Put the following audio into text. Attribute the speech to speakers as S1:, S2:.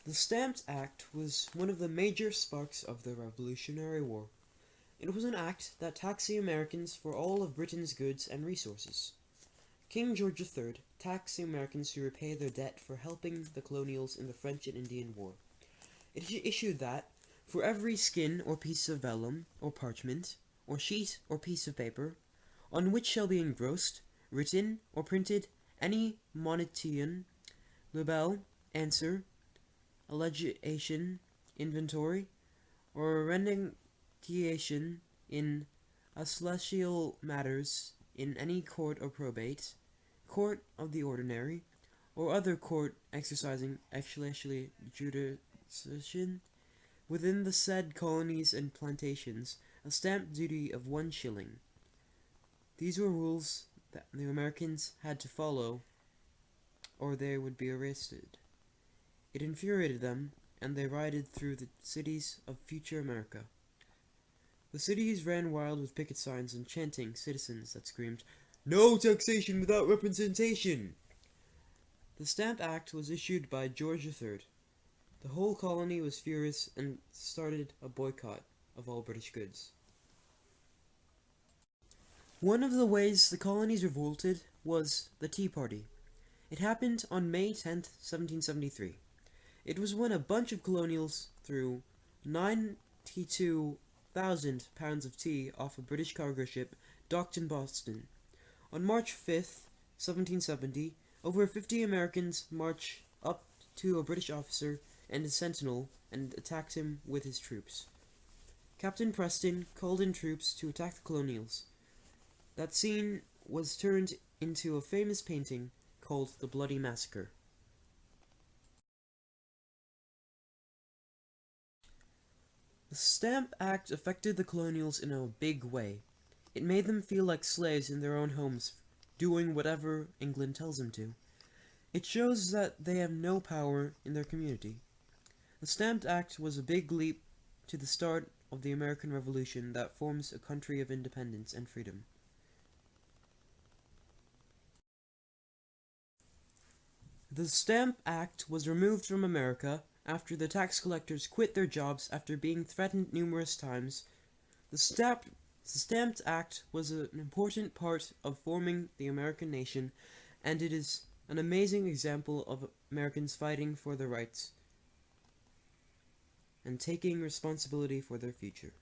S1: The Stamp Act was one of the major sparks of the Revolutionary War. It was an act that taxed the Americans for all of Britain's goods and resources. King George III taxed the Americans to repay their debt for helping the colonials in the French and Indian War. It issued that, for every skin or piece of vellum, or parchment, or sheet or piece of paper, on which shall be engrossed, written, or printed any monition, libel, answer, allegation, inventory, or renunciation in ecclesiastical matters in any court or probate, court of the ordinary, or other court exercising ecclesiastical jurisdiction, within the said colonies and plantations, a stamp duty of 1 shilling. These were rules that the Americans had to follow, or they would be arrested. It infuriated them, and they rioted through the cities of future America. The cities ran wild with picket signs and chanting citizens that screamed, "No taxation without representation!" The Stamp Act was issued by George III. The whole colony was furious and started a boycott of all British goods. One of the ways the colonies revolted was the Tea Party. It happened on May 10th, 1773. It was when a bunch of colonials threw 92,000 pounds of tea off a British cargo ship docked in Boston. On March 5th, 1770, over 50 Americans marched up to a British officer and his sentinel and attacked him with his troops. Captain Preston called in troops to attack the colonials. That scene was turned into a famous painting called The Bloody Massacre. The Stamp Act affected the colonials in a big way. It made them feel like slaves in their own homes, doing whatever England tells them to. It shows that they have no power in their community. The Stamp Act was a big leap to the start of the American Revolution that forms a country of independence and freedom. The Stamp Act was removed from America after the tax collectors quit their jobs after being threatened numerous times. The Stamp Act was an important part of forming the American nation, and it is an amazing example of Americans fighting for their rights and taking responsibility for their future.